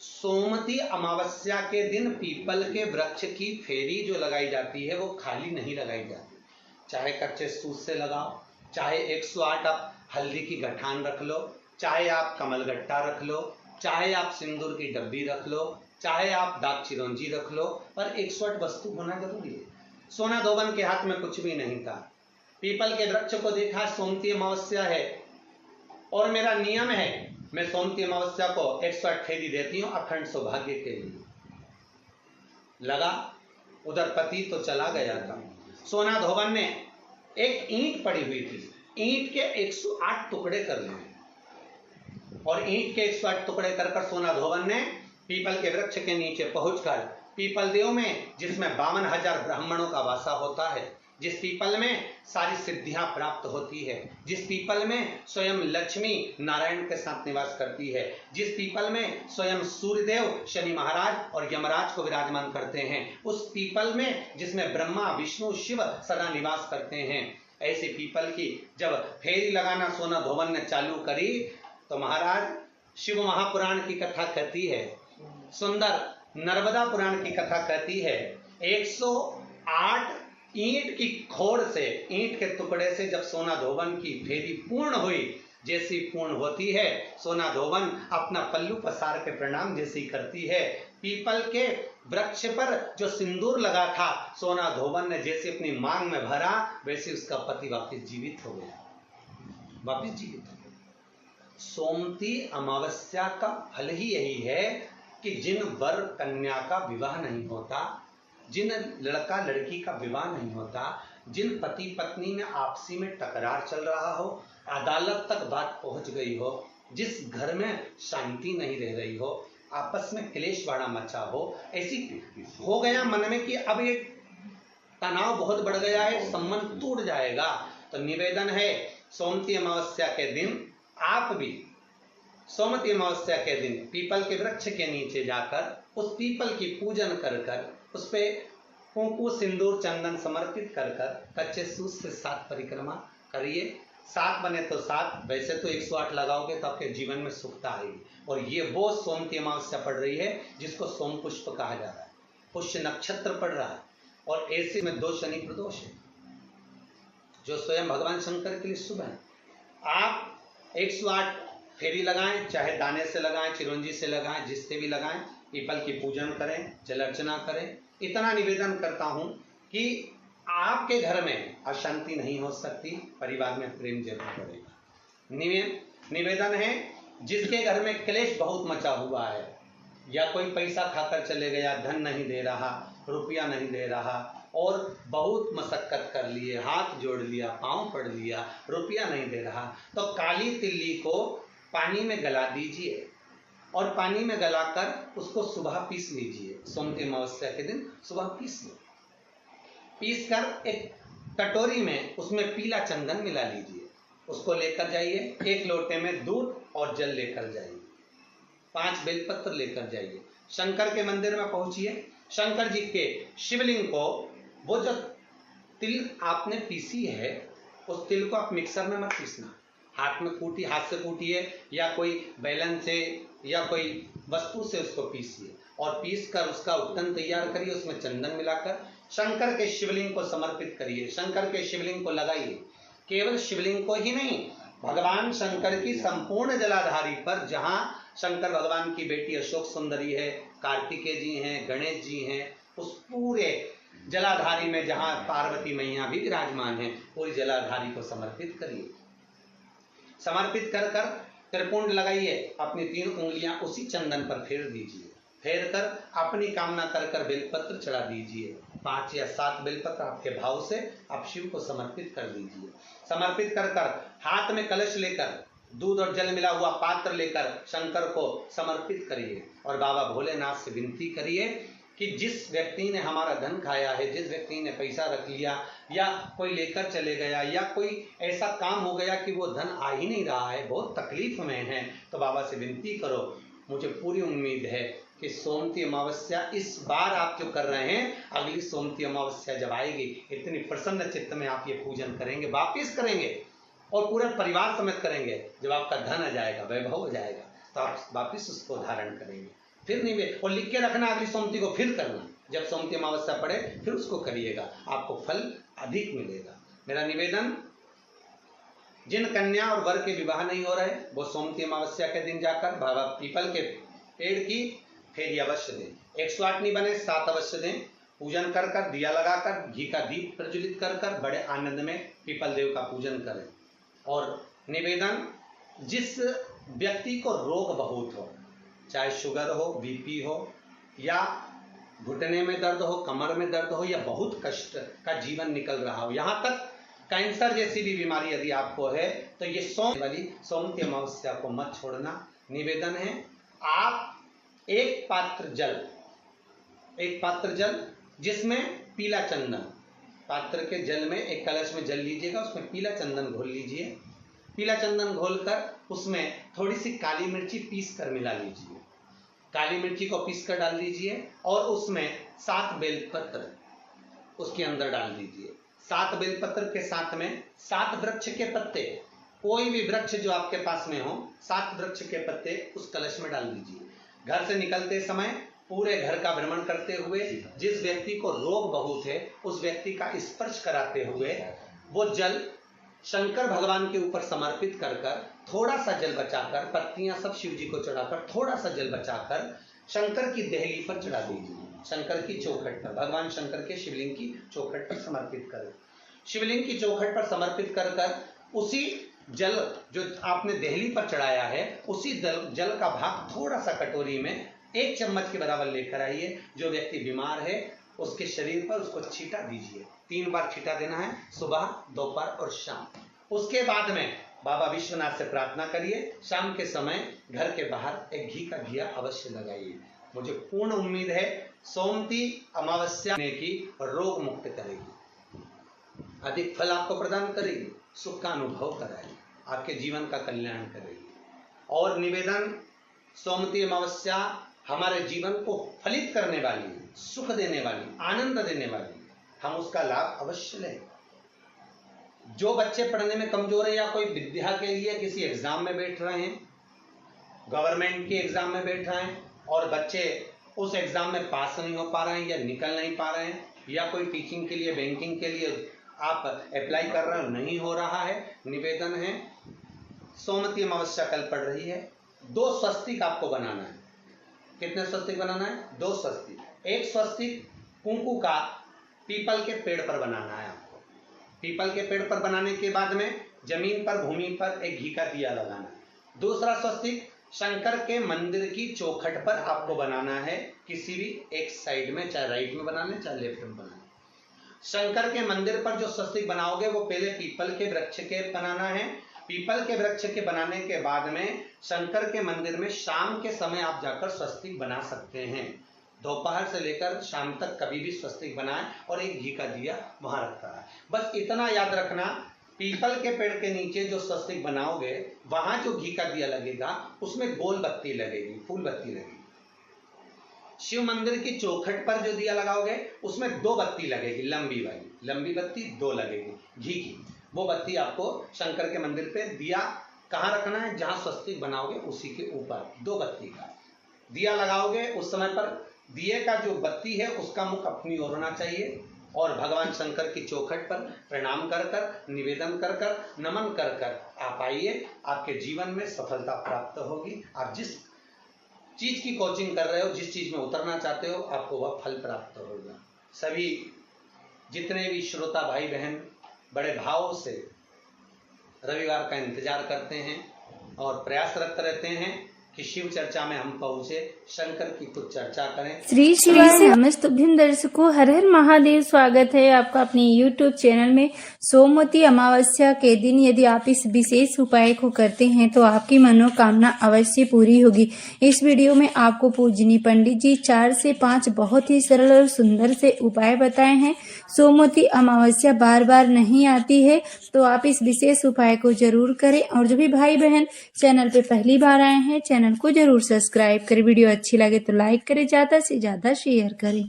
सोमती अमावस्या के दिन पीपल के वृक्ष की फेरी जो लगाई जाती है वो खाली नहीं लगाई जाती, चाहे कच्चे सूत से लगाओ, चाहे 108 आप हल्दी की गठान रख लो, चाहे आप कमलगट्टा रख लो, चाहे आप सिंदूर की डब्बी रख लो, चाहे आप दाग चिरौंजी रख लो, पर 108 वस्तु होना जरूरी है। सोना धोबन के हाथ में कुछ भी नहीं था। पीपल के वृक्ष को देखा, सोमती अमावस्या है और मेरा नियम है मैं सोमती अमावस्या को 108 फेरी देती हूँ अखंड सौभाग्य के लिए। लगा उधर पति तो चला गया था। सोना धोबन ने एक ईंट पड़ी हुई थी, ईंट के 108 टुकड़े कर लिए और ईंट के 108 टुकड़े कर सोना धोबन ने पीपल के वृक्ष के नीचे पहुंचकर पीपल देव में, जिसमें 52,000 ब्राह्मणों का वासा होता है, जिस पीपल में सारी सिद्धियां प्राप्त होती है, जिस पीपल में स्वयं लक्ष्मी नारायण के साथ निवास करती है, जिस पीपल में स्वयं सूर्यदेव शनि महाराज और यमराज को विराजमान करते हैं, उस पीपल में जिसमें ब्रह्मा विष्णु शिव सदा निवास करते हैं, ऐसे पीपल की जब फेरी लगाना सोना धोबन ने चालू करी तो महाराज शिव महापुराण की कथा कहती है, सुंदर नर्मदा पुराण की कथा कहती है, 108 ईंट की खोड़ से, ईंट के टुकड़े से जब सोना धोबन की फेरी पूर्ण हुई, जैसी पूर्ण होती है सोना धोबन अपना पल्लू पसार के प्रणाम जैसी करती है, पीपल के वृक्ष पर जो सिंदूर लगा था सोना धोबन ने जैसे अपनी मांग में भरा, वैसे उसका पति वापिस जीवित हो गया, वापिस जीवित हो गया। सोमती अमावस्या का फल ही यही है कि जिन वर कन्या का विवाह नहीं होता, जिन लड़का लड़की का विवाह नहीं होता, जिन पति पत्नी में आपसी में टकरार चल रहा हो, अदालत तक बात पहुंच गई हो, जिस घर में शांति नहीं रह रही हो, आपस में क्लेश बड़ा मचा हो, ऐसी हो गया मन में कि अब ये तनाव बहुत बढ़ गया है, संबंध टूट जाएगा, तो निवेदन है सोमती अमावस्या के दिन आप भी सोमती अमावस्या के दिन पीपल के वृक्ष के नीचे जाकर उस पीपल की पूजन कर कर उस पे कुंकु सिंदूर चंदन समर्पित कर कर कच्चे सूत से 7 परिक्रमा करिए। 7 बने तो 7, वैसे तो 108 लगाओगे तो आपके जीवन में सुखता आएगी। और ये वो सोमती अमावस्या पड़ रही है जिसको सोम पुष्प कहा जा रहा है, पुष्य नक्षत्र पड़ रहा है और ऐसे में 2 शनि प्रदोष है जो स्वयं भगवान शंकर के लिए शुभ है। आप 108 फेरी लगाएं, चाहे दाने से लगाएं, चिरौंजी से लगाएं, जिससे भी लगाएं, पीपल की पूजन करें, जल अर्चना करें। इतना निवेदन करता हूं कि आपके घर में अशांति नहीं हो सकती, परिवार में प्रेम जरूर बढ़ेगा। निवेदन है जिसके घर में क्लेश बहुत मचा हुआ है, या कोई पैसा खाकर चले गया, धन नहीं दे रहा, रुपया नहीं दे रहा और बहुत मशक्कत कर लिए, हाथ जोड़ लिया, पांव पड़ लिया, रुपया नहीं दे रहा, तो काली तिल्ली को पानी में गला दीजिए और पानी में गलाकर उसको सुबह पीस लीजिए। सोमती अमावस्या के दिन सुबह पीस लो, पीस कर एक कटोरी में उसमें पीला चंदन मिला लीजिए, उसको लेकर जाइए, 1 लोटे में दूध और जल लेकर जाइए, 5 बेलपत्र लेकर जाइए, शंकर के मंदिर में पहुंचिए, शंकर जी के शिवलिंग को, वो जो तिल आपने पीसी है उस तिल को आप मिक्सर में मत पीसना, हाथ में कूटी, हाथ से कूटिए या कोई बैलन से या कोई वस्तु से उसको पीसिए और पीस कर उसका उत्तन तैयार करिए, उसमें चंदन मिलाकर शंकर के शिवलिंग को समर्पित करिए, शंकर के शिवलिंग को लगाइए। केवल शिवलिंग को ही नहीं, भगवान शंकर की संपूर्ण जलाधारी पर, जहां शंकर भगवान की बेटी अशोक सुंदरी है, कार्तिकेय जी हैं, गणेश जी हैं, उस पूरे जलाधारी में जहां पार्वती मैया भी विराजमान है, पूरी जलाधारी को समर्पित करिए। समर्पित कर कर त्रिपुंड लगाइए, अपनी 3 उंगलियां उसी चंदन पर फेर दीजिए, फेर कर अपनी कामना कर कर बेलपत्र चढ़ा दीजिए, 5 या 7 बेलपत्र आपके भाव से आप शिव को समर्पित कर दीजिए। समर्पित कर कर हाथ में कलश लेकर, दूध और जल मिला हुआ पात्र लेकर शंकर को समर्पित करिए और बाबा भोलेनाथ से विनती करिए कि जिस व्यक्ति ने हमारा धन खाया है, जिस व्यक्ति ने पैसा रख लिया या कोई लेकर चले गया या कोई ऐसा काम हो गया कि वो धन आ ही नहीं रहा है, बहुत तकलीफ में है, तो बाबा से विनती करो। मुझे पूरी उम्मीद है कि सोमती अमावस्या इस बार आप जो कर रहे हैं, अगली सोमती अमावस्या जब आएगी, इतनी प्रसन्न चित्त में आप ये पूजन करेंगे, वापिस करेंगे और पूरे परिवार समेत करेंगे। जब आपका धन आ जाएगा, वैभव हो जाएगा, तो आप वापिस उसको धारण करेंगे। फिर निवेदन, और लिख के रखना अगली सोमती को फिर करना, जब सोमती अमावस्या पड़े फिर उसको करिएगा, आपको फल अधिक मिलेगा। मेरा निवेदन, जिन कन्या और वर के विवाह नहीं हो रहे वो सोमती अमावस्या के दिन जाकर बाबा पीपल के पेड़ की फेरी अवश्य दें। 108 नहीं बने 7 अवश्य दें। पूजन कर कर, दिया लगाकर, घी का दीप प्रज्वलित कर कर बड़े आनंद में पीपल देव का पूजन करें। और निवेदन, जिस व्यक्ति को रोग बहुत हो, चाहे शुगर हो, बीपी हो, या घुटने में दर्द हो, कमर में दर्द हो, या बहुत कष्ट का जीवन निकल रहा हो, यहाँ तक कैंसर जैसी भी बीमारी यदि आपको है, तो ये सोमती अमावस्या को मत छोड़ना। निवेदन है, आप एक पात्र जल जिसमें पीला चंदन, पात्र के जल में एक कलश में जल लीजिएगा, उसमें पीला चंदन घोल लीजिए। पीला चंदन घोलकर उसमें थोड़ी सी काली मिर्ची पीस कर मिला लीजिए, काली मिर्ची को पीस कर डाल दीजिए, और उसमें 7 बेलपत्र उसके अंदर डाल दीजिए। 7 बेलपत्र के साथ में 7 वृक्ष के पत्ते, कोई भी वृक्ष जो आपके पास में हो, 7 वृक्ष के पत्ते उस कलश में डाल दीजिए। घर से निकलते समय पूरे घर का भ्रमण करते हुए, जिस व्यक्ति को रोग बहुत है उस व्यक्ति का स्पर्श कराते हुए वो जल शंकर भगवान के ऊपर समर्पित कर कर, थोड़ा सा जल बचाकर, पत्तियां सब शिव जी को चढ़ाकर, थोड़ा सा जल बचाकर शंकर की देहली पर चढ़ा दीजिए, शंकर की चौखट पर, भगवान शंकर के शिवलिंग की चौखट पर समर्पित करें। शिवलिंग की चौखट पर समर्पित कर कर उसी जल जो आपने देहली पर चढ़ाया है, उसी जल का भाग थोड़ा सा कटोरी में 1 चम्मच के बराबर लेकर आइए। जो व्यक्ति बीमार है उसके शरीर पर उसको छींटा दीजिए। 3 बार छींटा देना है, सुबह, दोपहर और शाम। उसके बाद में बाबा विश्वनाथ से प्रार्थना करिए। शाम के समय घर के बाहर एक घी का दिया अवश्य लगाइए। मुझे पूर्ण उम्मीद है सोमती अमावस्या की रोग मुक्त करेगी, अधिक फल आपको प्रदान करेगी, सुख का अनुभव कराएगी, आपके जीवन का कल्याण करेगी। और निवेदन, सोमती अमावस्या हमारे जीवन को फलित करने वाली है, सुख देने वाली, आनंद देने वाली, हम उसका लाभ अवश्य लें। जो बच्चे पढ़ने में कमजोर है या कोई विद्या के लिए किसी एग्जाम में बैठ रहे हैं, गवर्नमेंट के एग्जाम में बैठ रहे हैं और बच्चे उस एग्जाम में पास नहीं हो पा रहे हैं या निकल नहीं पा रहे हैं, या कोई टीचिंग के लिए, बैंकिंग के लिए आप अप्लाई कर रहे हो, नहीं हो रहा है, निवेदन है, सोमती अमावस्या कल पड़ रही है, 2 स्वस्तिक आपको बनाना है। कितने स्वस्तिक बनाना है? 2 स्वस्तिक। एक स्वस्तिक कुंकू का पीपल के पेड़ पर बनाना है आपको। पीपल के पेड़ पर बनाने के बाद में जमीन पर, भूमि पर एक घी का दिया लगाना है। दूसरा स्वस्तिक शंकर के मंदिर की चौखट पर आपको बनाना है, किसी भी एक साइड में, चाहे राइट में बना लें चाहे लेफ्ट में बना लें। शंकर के मंदिर पर जो स्वस्तिक बनाओगे वो पहले पीपल के वृक्ष के बनाना है। पीपल के वृक्ष के बनाने के बाद में शंकर के मंदिर में शाम के समय आप जाकर स्वस्तिक बना सकते हैं। दोपहर से लेकर शाम तक कभी भी स्वस्तिक बनाएं और एक घी का दिया वहां रखा है। बस इतना याद रखना, पीपल के पेड़ के नीचे जो स्वस्तिक बनाओगे वहां जो घी का दिया लगेगा उसमें गोल बत्ती लगेगी, फूल बत्ती लगेगी। शिव मंदिर की चौखट पर जो दिया लगाओगे उसमें 2 बत्ती लगेगी, लंबी वाली, लंबी बत्ती 2 लगेगी घी की। वो बत्ती आपको शंकर के मंदिर पे दिया कहाँ रखना है? जहां स्वस्तिक बनाओगे उसी के ऊपर 2 बत्ती का दिया लगाओगे। उस समय पर दिए का जो बत्ती है उसका मुख अपनी ओर होना चाहिए और भगवान शंकर की चौखट पर प्रणाम कर कर, निवेदन कर कर, नमन कर कर आप आइए। आपके जीवन में सफलता प्राप्त होगी। आप जिस चीज की कोचिंग कर रहे हो, जिस चीज में उतरना चाहते हो, आपको वह फल प्राप्त होगा। सभी जितने भी श्रोता भाई बहन बड़े भाव से रविवार का इंतजार करते हैं और प्रयासरत रहते हैं कि शिव चर्चा में हम पहुंचे, शंकर की कुछ चर्चा करें। श्री समस्त भिन्न दर्शकों, हर हर महादेव। स्वागत है आपका अपने YouTube चैनल में। सोमवती अमावस्या के दिन यदि आप इस विशेष उपाय को करते हैं तो आपकी मनोकामना अवश्य पूरी होगी। इस वीडियो में आपको पूजनी पंडित जी 4 से 5 बहुत ही सरल और सुंदर से उपाय बताए हैं। सोमवती अमावस्या बार बार नहीं आती है तो आप इस विशेष उपाय को जरूर करें। और जो भी भाई बहन चैनल पे पहली बार आए हैं, चैनल को जरूर सब्सक्राइब करें। वीडियो अच्छी लगे तो लाइक करें, ज्यादा से ज्यादा शेयर करें।